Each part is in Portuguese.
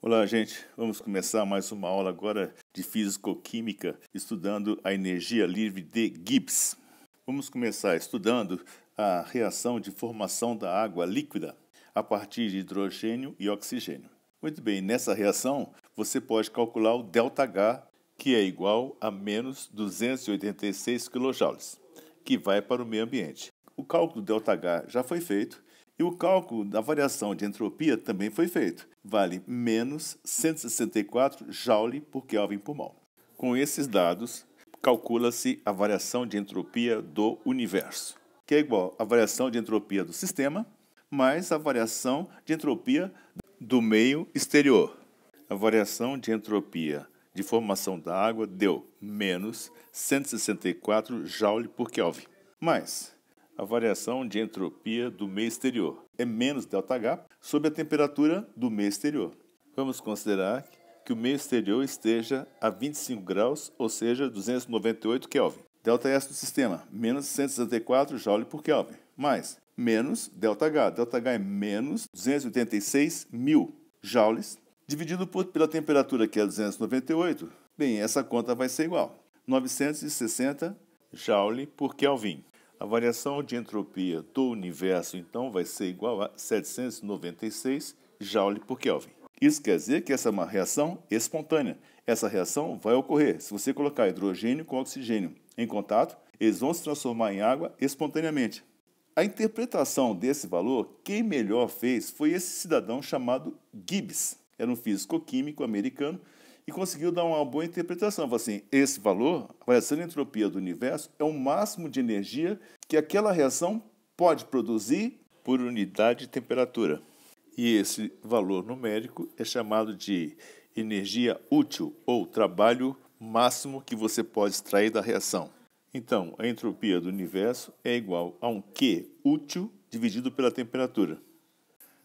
Olá, gente. Vamos começar mais uma aula agora de Físico-Química, estudando a energia livre de Gibbs. Vamos começar estudando a reação de formação da água líquida a partir de hidrogênio e oxigênio. Muito bem, nessa reação você pode calcular o ΔH, que é igual a menos 286 kJ, que vai para o meio ambiente. O cálculo do ΔH já foi feito. E o cálculo da variação de entropia também foi feito. Vale menos 164 Joule por Kelvin por mol. Com esses dados, calcula-se a variação de entropia do universo, que é igual à variação de entropia do sistema mais a variação de entropia do meio exterior. A variação de entropia de formação da água deu menos 164 Joule por Kelvin, mais a variação de entropia do meio exterior é menos ΔH sobre a temperatura do meio exterior. Vamos considerar que o meio exterior esteja a 25 graus, ou seja, 298 Kelvin. ΔS do sistema, menos 164 Joule por Kelvin, mais menos ΔH. ΔH é menos 286 mil joules, dividido pela temperatura, que é 298. Bem, essa conta vai ser igual. 960 Joule por Kelvin. A variação de entropia do universo, então, vai ser igual a 796 Joule por Kelvin. Isso quer dizer que essa é uma reação espontânea. Essa reação vai ocorrer se você colocar hidrogênio com oxigênio em contato, eles vão se transformar em água espontaneamente. A interpretação desse valor, quem melhor fez foi esse cidadão chamado Gibbs. Era um físico-químico americano e conseguiu dar uma boa interpretação. Falou assim, esse valor, a variação de entropia do universo, é o máximo de energia que aquela reação pode produzir por unidade de temperatura. E esse valor numérico é chamado de energia útil, ou trabalho máximo que você pode extrair da reação. Então, a entropia do universo é igual a um Q útil dividido pela temperatura.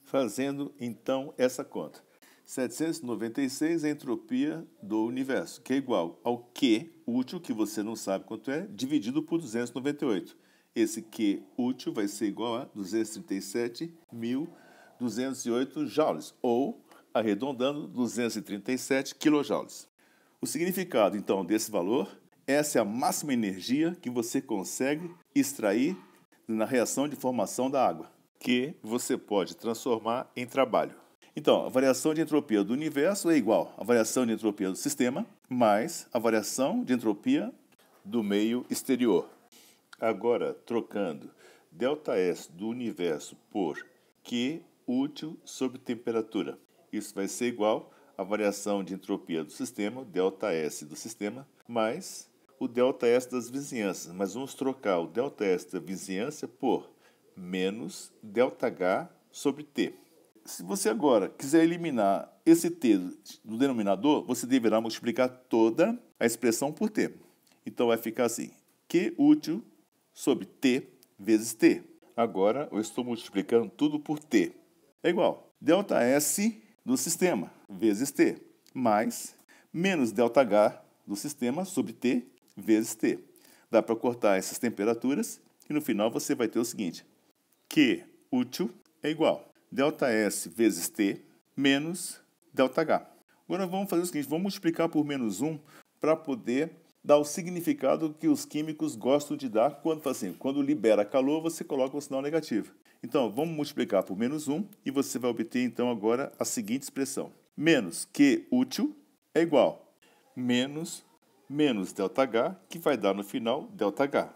Fazendo, então, essa conta. 796 é a entropia do universo, que é igual ao Q útil, que você não sabe quanto é, dividido por 298. Esse Q útil vai ser igual a 237.208 joules, ou, arredondando, 237 quilojoules. O significado, então, desse valor, essa é a máxima energia que você consegue extrair na reação de formação da água, que você pode transformar em trabalho. Então, a variação de entropia do universo é igual à variação de entropia do sistema mais a variação de entropia do meio exterior. Agora, trocando ΔS do universo por Q útil sobre temperatura. Isso vai ser igual à variação de entropia do sistema, ΔS do sistema, mais o ΔS das vizinhanças. Mas vamos trocar o ΔS da vizinhança por menos ΔH sobre T. Se você agora quiser eliminar esse T do denominador, você deverá multiplicar toda a expressão por T. Então vai ficar assim, Q útil sobre T vezes T. Agora eu estou multiplicando tudo por T. É igual ΔS do sistema vezes T, mais menos ΔH do sistema sobre T vezes T. Dá para cortar essas temperaturas e no final você vai ter o seguinte, Q útil é igual ΔS vezes T menos ΔH. Agora vamos fazer o seguinte, vamos multiplicar por menos 1 para poder dar o significado que os químicos gostam de dar quando libera calor, você coloca o sinal negativo. Então, vamos multiplicar por menos 1 e você vai obter então agora a seguinte expressão. Menos Q útil é igual menos ΔH, que vai dar no final ΔH,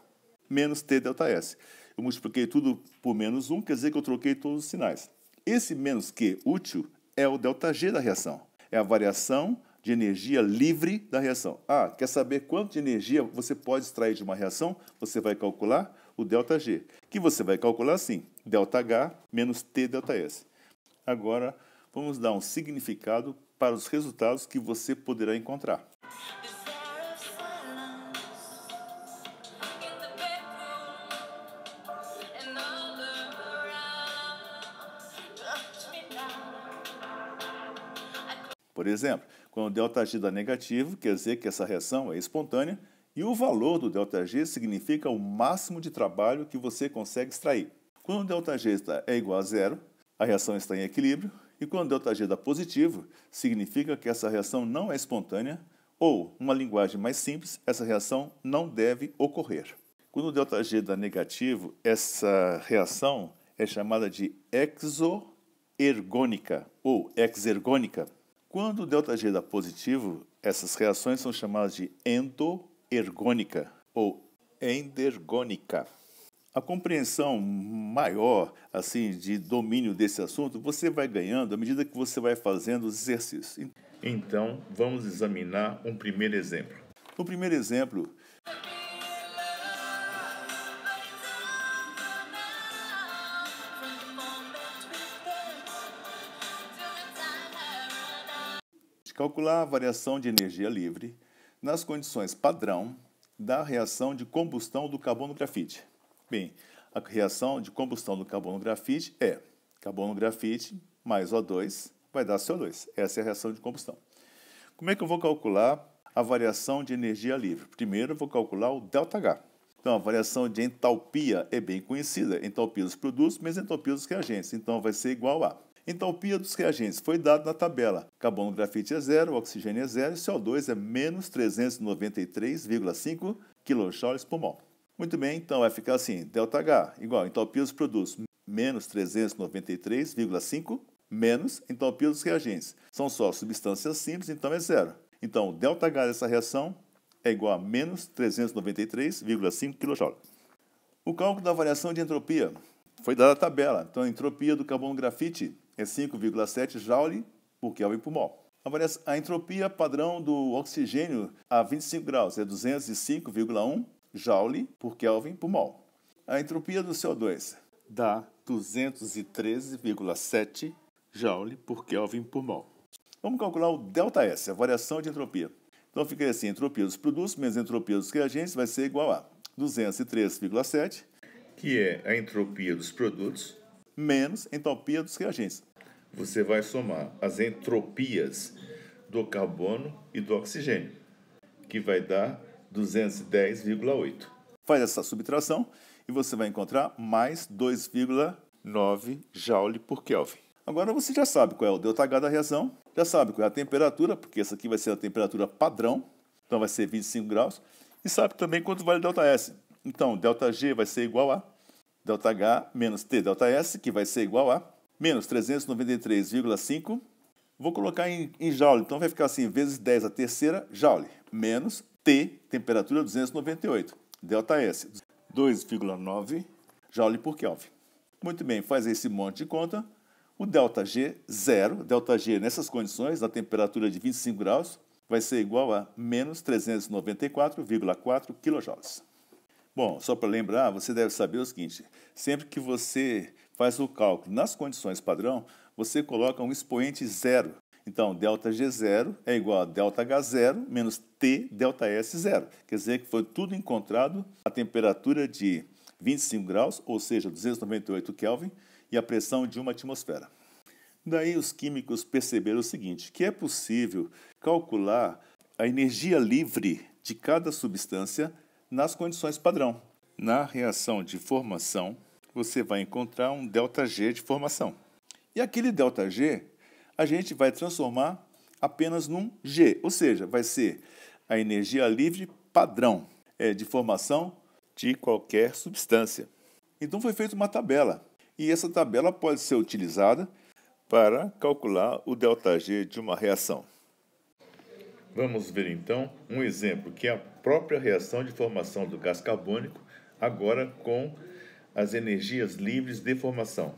menos T ΔS. Eu multipliquei tudo por menos 1, quer dizer que eu troquei todos os sinais. Esse menos Q útil é o ΔG da reação. É a variação de energia livre da reação. Quer saber quanto de energia você pode extrair de uma reação? Você vai calcular o ΔG, que você vai calcular assim, ΔH menos T ΔS. Agora, vamos dar um significado para os resultados que você poderá encontrar. Por exemplo, quando o ΔG dá negativo, quer dizer que essa reação é espontânea e o valor do ΔG significa o máximo de trabalho que você consegue extrair. Quando o ΔG é igual a zero, a reação está em equilíbrio E quando ΔG dá positivo, significa que essa reação não é espontânea ou, numa linguagem mais simples, essa reação não deve ocorrer. Quando o ΔG dá negativo, essa reação é chamada de exoergônica ou exergônica. Quando o ΔG dá positivo, essas reações são chamadas de endoergônica ou endergônica. A compreensão maior, assim, de domínio desse assunto, você vai ganhando à medida que você vai fazendo os exercícios. Então, vamos examinar um primeiro exemplo. No primeiro exemplo, calcular a variação de energia livre nas condições padrão da reação de combustão do carbono-grafite. Bem, a reação de combustão do carbono-grafite é carbono-grafite mais O2 vai dar CO2. Essa é a reação de combustão. Como é que eu vou calcular a variação de energia livre? Primeiro eu vou calcular o ΔH. Então, a variação de entalpia é bem conhecida. Entalpia dos produtos menos entalpia dos reagentes. Então, vai ser igual a entalpia dos reagentes foi dado na tabela. Carbono-grafite é 0, oxigênio é 0 e CO2 é menos 393,5 kJ por mol. Muito bem, então vai ficar assim, ΔH igual a entalpia dos produtos menos 393,5 menos entalpia dos reagentes. São só substâncias simples, então é 0. Então, o ΔH dessa reação é igual a menos 393,5 kJ. O cálculo da variação de entropia foi dada a tabela. Então, a entropia do carbono-grafite é 5,7 Joule por Kelvin por mol. A entropia padrão do oxigênio a 25 graus é 205,1 Joule por Kelvin por mol. A entropia do CO2 dá 213,7 Joule por Kelvin por mol. Vamos calcular o ΔS, a variação de entropia. Então, fica assim, a entropia dos produtos menos a entropia dos reagentes vai ser igual a 213,7, que é a entropia dos produtos, menos a entropia dos reagentes. Você vai somar as entropias do carbono e do oxigênio, que vai dar 210,8. Faz essa subtração e você vai encontrar mais 2,9 Joule por Kelvin. Agora você já sabe qual é o ΔH da reação, já sabe qual é a temperatura, porque essa aqui vai ser a temperatura padrão, então vai ser 25 graus, e sabe também quanto vale ΔS. Então, ΔG vai ser igual a ΔH menos T ΔS, que vai ser igual a menos 393,5. Vou colocar em Joule, então vai ficar assim, vezes 10 a terceira, Joule, menos T, temperatura 298, ΔS, 2,9 Joule por Kelvin. Muito bem, faz esse monte de conta. O ΔG, zero, ΔG nessas condições, na temperatura de 25 graus, vai ser igual a menos 394,4 kJ. Bom, só para lembrar, você deve saber o seguinte, sempre que você faz o cálculo nas condições padrão, você coloca um expoente zero. Então, ΔG0 é igual a ΔH0 menos T ΔS0. Quer dizer que foi tudo encontrado a temperatura de 25 graus, ou seja, 298 Kelvin, e a pressão de uma atmosfera. Daí os químicos perceberam o seguinte, que é possível calcular a energia livre de cada substância nas condições padrão. Na reação de formação, você vai encontrar um ΔG de formação. E aquele ΔG, a gente vai transformar apenas num G, ou seja, vai ser a energia livre padrão de formação de qualquer substância. Então foi feita uma tabela, e essa tabela pode ser utilizada para calcular o ΔG de uma reação. Vamos ver então um exemplo, que é a própria reação de formação do gás carbônico, agora com as energias livres de formação.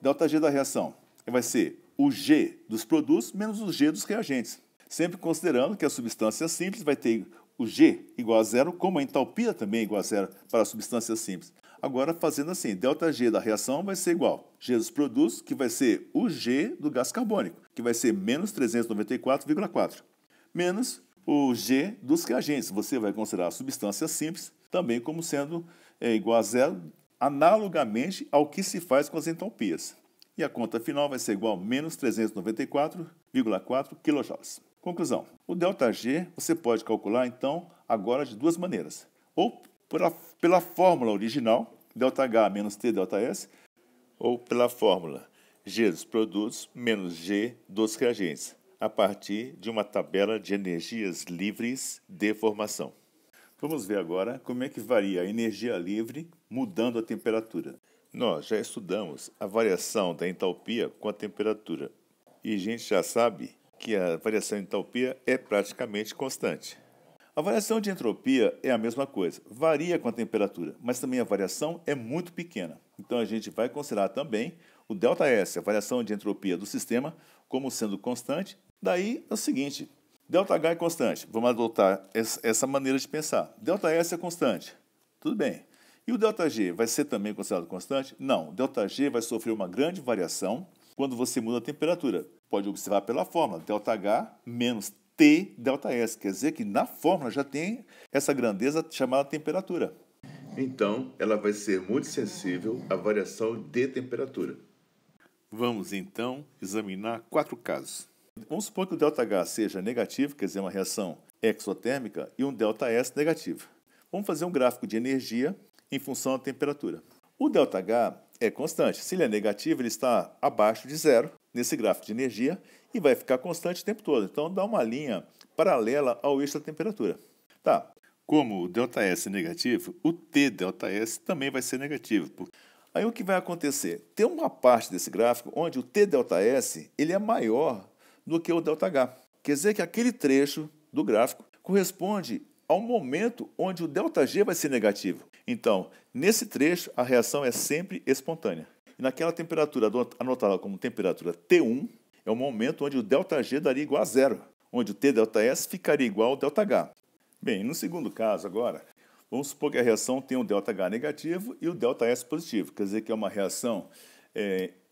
ΔG da reação vai ser o G dos produtos menos o G dos reagentes. Sempre considerando que a substância simples vai ter o G igual a zero, como a entalpia também é igual a zero para a substância simples. Agora, fazendo assim, ΔG da reação vai ser igual a G dos produtos, que vai ser o G do gás carbônico, que vai ser menos 394,4, menos o G dos reagentes. Você vai considerar a substância simples também como sendo igual a zero, analogamente ao que se faz com as entalpias. E a conta final vai ser igual a menos 394,4 kJ. Conclusão. O ΔG você pode calcular, então, agora de duas maneiras. Ou pela fórmula original, ΔH menos T ΔS, ou pela fórmula G dos produtos menos G dos reagentes, a partir de uma tabela de energias livres de formação. Vamos ver agora como é que varia a energia livre mudando a temperatura. Nós já estudamos a variação da entalpia com a temperatura e a gente já sabe que a variação de entalpia é praticamente constante. A variação de entropia é a mesma coisa, varia com a temperatura, mas também a variação é muito pequena. Então a gente vai considerar também o ΔS, a variação de entropia do sistema, como sendo constante. Daí é o seguinte, ΔH é constante, vamos adotar essa maneira de pensar. ΔS é constante, tudo bem. E o ΔG vai ser também considerado constante? Não, o ΔG vai sofrer uma grande variação quando você muda a temperatura. Pode observar pela fórmula, ΔH menos T ΔS, quer dizer que na fórmula já tem essa grandeza chamada temperatura. Então, ela vai ser muito sensível à variação de temperatura. Vamos, então, examinar 4 casos. Vamos supor que o ΔH seja negativo, quer dizer, uma reação exotérmica, e um ΔS negativo. Vamos fazer um gráfico de energia em função da temperatura. O ΔH é constante. Se ele é negativo, ele está abaixo de zero nesse gráfico de energia e vai ficar constante o tempo todo. Então, dá uma linha paralela ao eixo da temperatura. Tá. Como o ΔS é negativo, o T ΔS também vai ser negativo. Aí o que vai acontecer? Tem uma parte desse gráfico onde o T ΔS ele é maior do que o ΔH. Quer dizer que aquele trecho do gráfico corresponde ao momento onde o ΔG vai ser negativo. Então, nesse trecho, a reação é sempre espontânea. E naquela temperatura anotada como temperatura T1, é o momento onde o ΔG daria igual a zero, onde o T ΔS ficaria igual ao ΔH. Bem, no segundo caso agora, vamos supor que a reação tem um ΔH negativo e o ΔS positivo, quer dizer que é uma reação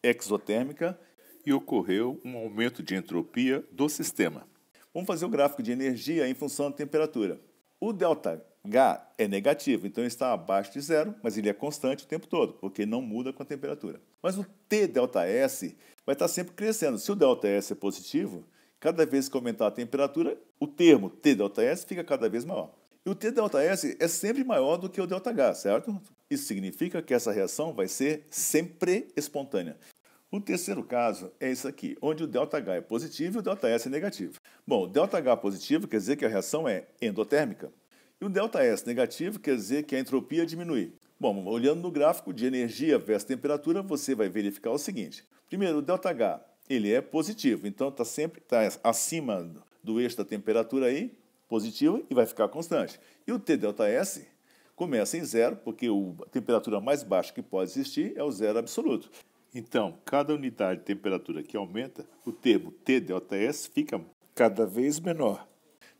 exotérmica e ocorreu um aumento de entropia do sistema. Vamos fazer o gráfico de energia em função da temperatura. O ΔH é negativo, então está abaixo de zero, mas ele é constante o tempo todo, porque não muda com a temperatura. Mas o T ΔS vai estar sempre crescendo. Se o ΔS é positivo, cada vez que aumentar a temperatura, o termo T ΔS fica cada vez maior. E o T ΔS é sempre maior do que o ΔH, certo? Isso significa que essa reação vai ser sempre espontânea. O terceiro caso é isso aqui, onde o ΔH é positivo e o ΔS é negativo. Bom, o ΔH positivo quer dizer que a reação é endotérmica. E o ΔS negativo quer dizer que a entropia diminui. Bom, olhando no gráfico de energia versus temperatura, você vai verificar o seguinte. Primeiro, o ΔH ele é positivo, então está sempre acima do eixo da temperatura aí, positivo, e vai ficar constante. E o T ΔS começa em zero, porque a temperatura mais baixa que pode existir é o zero absoluto. Então, cada unidade de temperatura que aumenta, o termo T ΔS fica cada vez menor.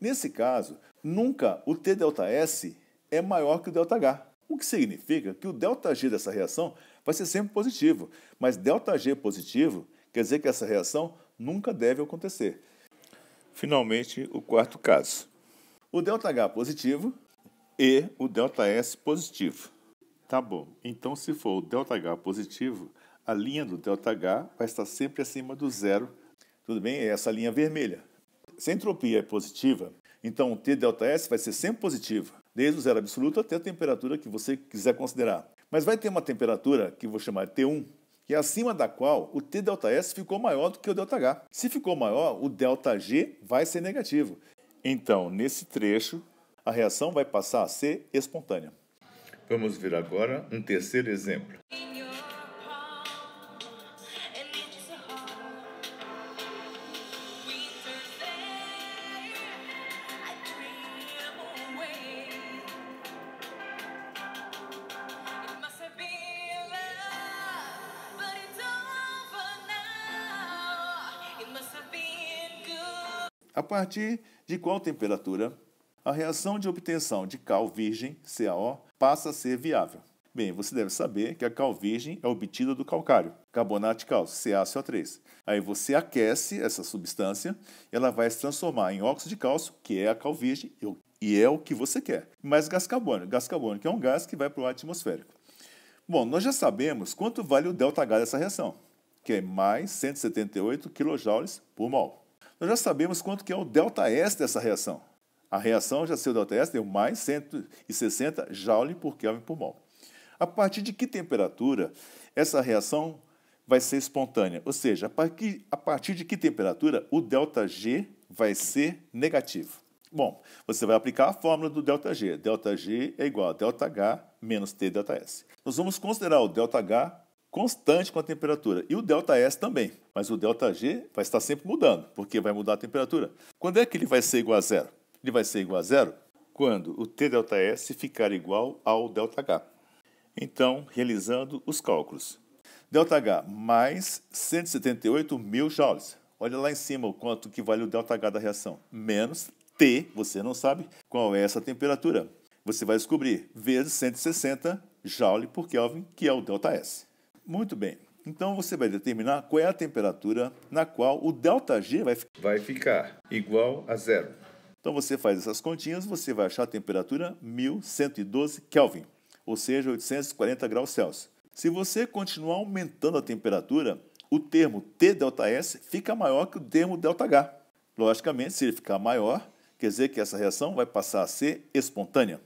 Nesse caso, nunca o T ΔS é maior que o ΔH, o que significa que o ΔG dessa reação vai ser sempre positivo, mas ΔG positivo quer dizer que essa reação nunca deve acontecer. Finalmente, o quarto caso. O ΔH positivo e o ΔS positivo. Tá bom, então se for o ΔH positivo, a linha do ΔH vai estar sempre acima do zero. Tudo bem? É essa linha vermelha. Se a entropia é positiva, então o T ΔS vai ser sempre positivo, desde o zero absoluto até a temperatura que você quiser considerar. Mas vai ter uma temperatura que eu vou chamar de T1, que é acima da qual o T ΔS ficou maior do que o ΔH. Se ficou maior, o ΔG vai ser negativo. Então, nesse trecho, a reação vai passar a ser espontânea. Vamos ver agora um terceiro exemplo. A partir de qual temperatura a reação de obtenção de cal virgem, CaO, passa a ser viável? Bem, você deve saber que a cal virgem é obtida do calcário, carbonato de cálcio, CaCO3. Aí você aquece essa substância e ela vai se transformar em óxido de cálcio, que é a cal virgem, e é o que você quer. Mas gás carbônico é um gás que vai para o ar atmosférico. Bom, nós já sabemos quanto vale o ΔH dessa reação, que é mais 178 kJ por mol. Nós já sabemos quanto que é o ΔS dessa reação, A reação já seu ΔS deu mais 160 Joule por Kelvin por mol. A partir de que temperatura essa reação vai ser espontânea? Ou seja, a partir de que temperatura o ΔG vai ser negativo? Bom, você vai aplicar a fórmula do ΔG. ΔG é igual a ΔH menos TΔS. Nós vamos considerar o ΔH constante com a temperatura e o ΔS também. Mas o ΔG vai estar sempre mudando, porque vai mudar a temperatura. Quando é que ele vai ser igual a zero? Ele vai ser igual a zero quando o TΔS ficar igual ao ΔH. Então, realizando os cálculos. ΔH mais 178 mil joules. Olha lá em cima o quanto que vale o ΔH da reação. Menos T, você não sabe qual é essa temperatura. Você vai descobrir, vezes 160 Joule por Kelvin, que é o ΔS. Muito bem. Então, você vai determinar qual é a temperatura na qual o ΔG vai ficar igual a zero. Então, você faz essas continhas, você vai achar a temperatura 1112 Kelvin, ou seja, 840 graus Celsius. Se você continuar aumentando a temperatura, o termo TΔS fica maior que o termo ΔH. Logicamente, se ele ficar maior, quer dizer que essa reação vai passar a ser espontânea.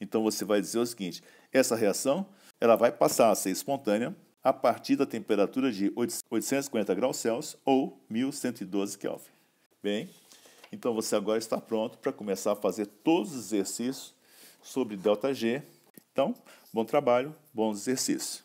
Então, você vai dizer o seguinte, essa reação ela vai passar a ser espontânea a partir da temperatura de 840 graus Celsius ou 1112 Kelvin. Bem, então você agora está pronto para começar a fazer todos os exercícios sobre ΔG. Então, bom trabalho, bons exercícios.